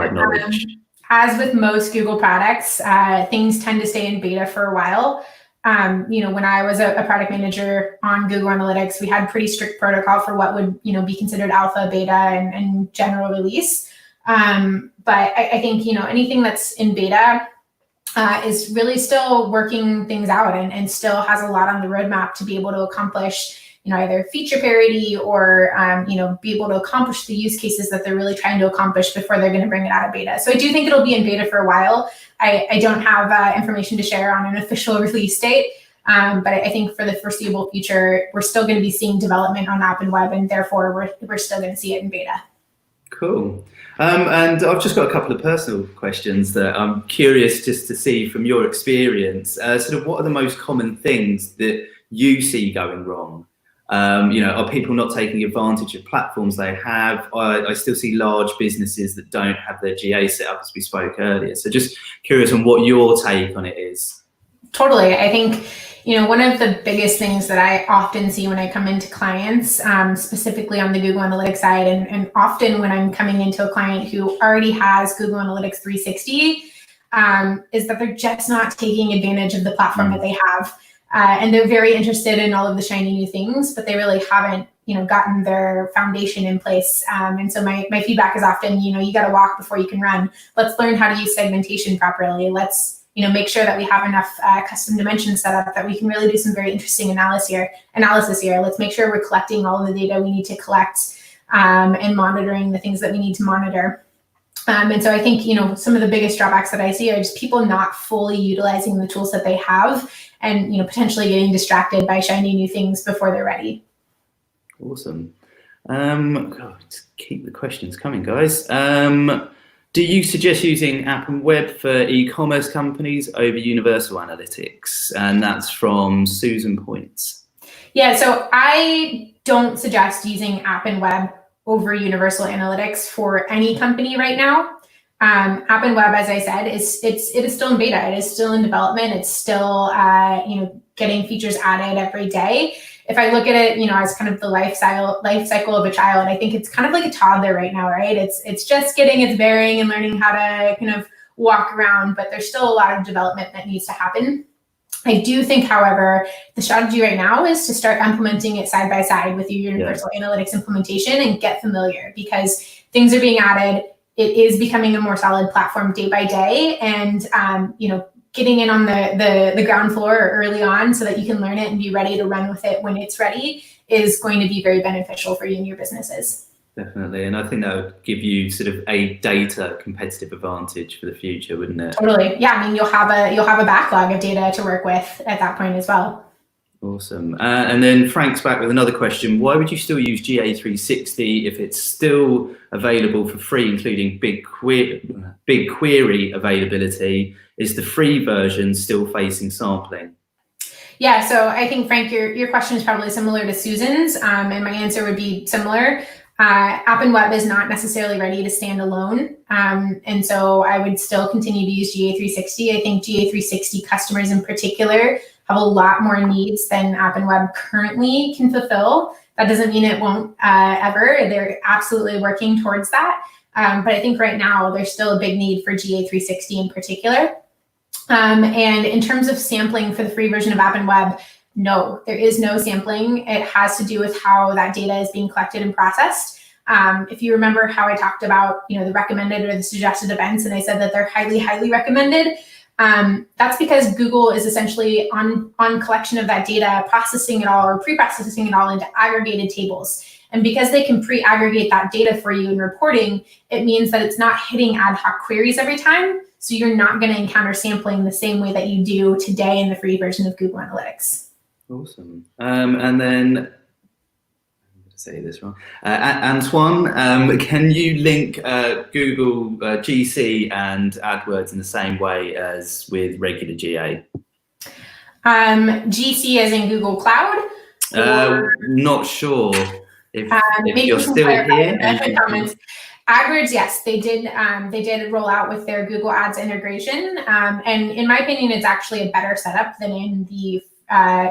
As with most Google products, things tend to stay in beta for a while. When I was a product manager on Google Analytics, we had pretty strict protocol for what would, be considered alpha, beta, and general release. But I think, anything that's in beta is really still working things out and still has a lot on the roadmap to be able to accomplish, either feature parity or, be able to accomplish the use cases that they're really trying to accomplish before they're going to bring it out of beta. So I do think it'll be in beta for a while. I don't have information to share on an official release date, but I think for the foreseeable future, we're still going to be seeing development on app and web, and therefore we're still going to see it in beta. Cool. And I've just got a couple of personal questions that I'm curious just to see from your experience. Sort of what are the most common things that you see going wrong? Are people not taking advantage of platforms they have? I still see large businesses that don't have their GA set up, as we spoke earlier. So just curious on what your take on it is. Totally. I think, one of the biggest things that I often see when I come into clients, specifically on the Google Analytics side, and often when I'm coming into a client who already has Google Analytics 360, is that they're just not taking advantage of the platform that they have. And they're very interested in all of the shiny new things, but they really haven't, gotten their foundation in place. And so my feedback is often, you got to walk before you can run. Let's learn how to use segmentation properly. Let's, make sure that we have enough custom dimensions set up that we can really do some very interesting analysis here. Let's make sure we're collecting all of the data we need to collect and monitoring the things that we need to monitor. And so I think, some of the biggest drawbacks that I see are just people not fully utilizing the tools that they have and, potentially getting distracted by shiny new things before they're ready. Awesome. Just keep the questions coming, guys. Do you suggest using app and web for e-commerce companies over universal analytics? And that's from Susan Points. Yeah, so I don't suggest using app and web over universal analytics for any company right now. App and web, as I said, it is still in beta. It is still in development. It's still getting features added every day. If I look at it, as kind of the life cycle of a child, I think it's kind of like a toddler right now, right? It's just getting its bearing and learning how to kind of walk around, but there's still a lot of development that needs to happen. I do think, however, the strategy right now is to start implementing it side by side with your universal analytics implementation and get familiar, because things are being added. it is becoming a more solid platform day by day, and getting in on the ground floor early on so that you can learn it and be ready to run with it when it's ready is going to be very beneficial for you and your businesses. Definitely, and I think that would give you sort of a data competitive advantage for the future, wouldn't it? Totally. Yeah, I mean, you'll have a backlog of data to work with at that point as well. Awesome. And then Frank's back with another question. Why would you still use GA360 if it's still available for free, including BigQuery availability? Is the free version still facing sampling? Yeah, so I think, Frank, your question is probably similar to Susan's, and my answer would be similar. App+Web is not necessarily ready to stand alone, and so I would still continue to use GA360. I think GA360 customers in particular have a lot more needs than App+Web currently can fulfill. That doesn't mean it won't ever. They're absolutely working towards that. But I think right now there's still a big need for GA360 in particular. And in terms of sampling for the free version of App+Web, no, there is no sampling. It has to do with how that data is being collected and processed. If you remember how I talked about, the recommended or the suggested events, and I said that they're highly, highly recommended, that's because Google is essentially on collection of that data, processing it all or pre-processing it all into aggregated tables. And because they can pre-aggregate that data for you in reporting, it means that it's not hitting ad hoc queries every time. So you're not going to encounter sampling the same way that you do today in the free version of Google Analytics. Awesome. And then, I'm going to say this wrong. Antoine, can you link Google GC and AdWords in the same way as with regular GA? GC as in Google Cloud? Not sure. If you're still here. Comments. AdWords, yes, they did roll out with their Google Ads integration. And in my opinion, it's actually a better setup than in the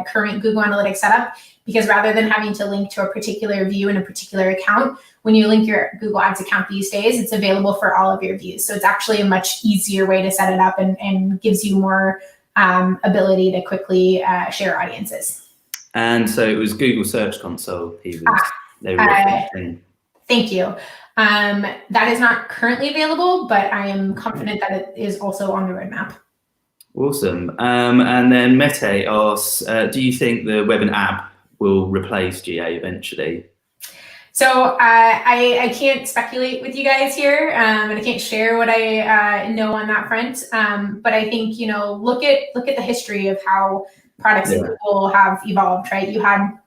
current Google Analytics setup, because rather than having to link to a particular view in a particular account, when you link your Google Ads account these days, it's available for all of your views. So it's actually a much easier way to set it up and gives you more ability to quickly share audiences. And so it was Google Search Console they were referencing. Thank you. That is not currently available, but I am confident that it is also on the roadmap. Awesome. And then Mete asks, do you think the web and app will replace GA eventually? So I can't speculate with you guys here, and I can't share what I know on that front. But I think, look at the history of how products at Google have evolved, right? You had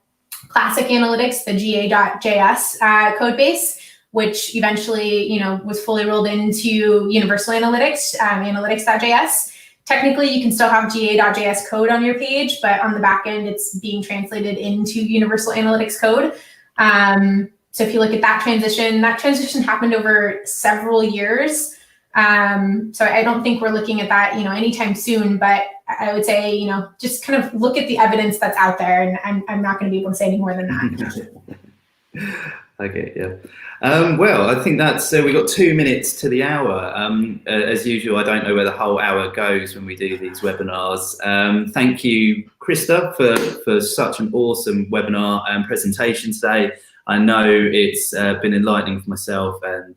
classic analytics, the GA.js code base, which eventually, was fully rolled into universal analytics, analytics.js. Technically, you can still have GA.js code on your page, but on the back end, it's being translated into universal analytics code. So if you look at that transition happened over several years. So I don't think we're looking at that, anytime soon, but I would say, just kind of look at the evidence that's out there, and I'm not going to be able to say any more than that. Okay, yeah. Well, I think that's, we got 2 minutes to the hour. As usual, I don't know where the whole hour goes when we do these webinars. Thank you, Krista, for such an awesome webinar and presentation today. I know it's been enlightening for myself, and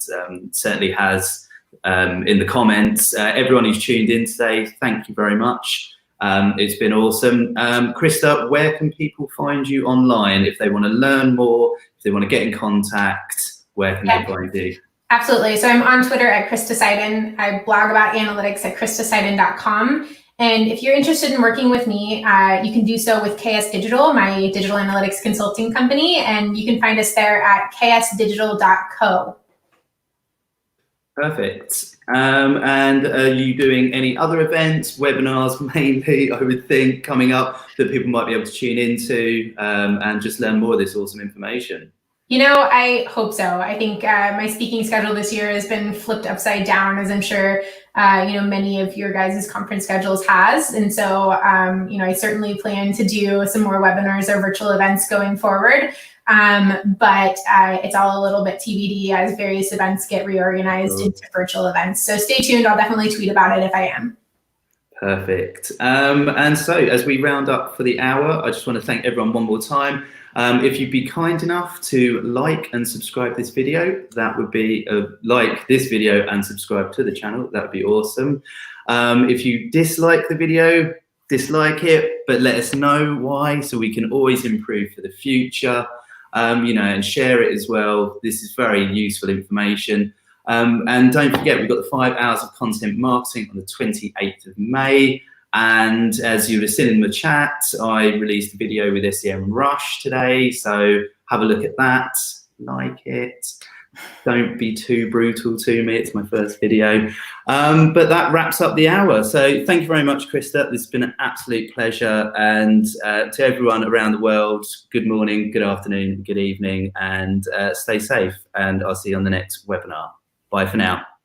certainly has in the comments. Everyone who's tuned in today, thank you very much. It's been awesome. Krista, where can people find you online if they want to learn more, if they want to get in contact? Where can they find you? Absolutely. So I'm on Twitter at Krista Seiden. I blog about analytics at kristaseiden.com. And if you're interested in working with me, you can do so with KS Digital, my digital analytics consulting company. And you can find us there at ksdigital.co. Perfect. And are you doing any other events, webinars mainly, I would think, coming up that people might be able to tune into and just learn more of this awesome information? I hope so. I think my speaking schedule this year has been flipped upside down, as I'm sure, many of your guys' conference schedules has. And so, I certainly plan to do some more webinars or virtual events going forward. But it's all a little bit TBD as various events get reorganized into virtual events. So stay tuned. I'll definitely tweet about it if I am. Perfect. And so as we round up for the hour, I just want to thank everyone one more time. If you'd be kind enough to like and subscribe this video, that would be like this video and subscribe to the channel. That would be awesome. If you dislike the video, dislike it, but let us know why, so we can always improve for the future. You know, and share it as well. This is very useful information. And don't forget, we've got the 5 hours of content marketing on the 28th of May. And as you would have seen in the chat, I released a video with Semrush today. So have a look at that, like it. Don't be too brutal to me, it's my first video. But that wraps up the hour. So thank you very much, Krista. This has been an absolute pleasure. And to everyone around the world, good morning, good afternoon, good evening, and stay safe. And I'll see you on the next webinar. Bye for now.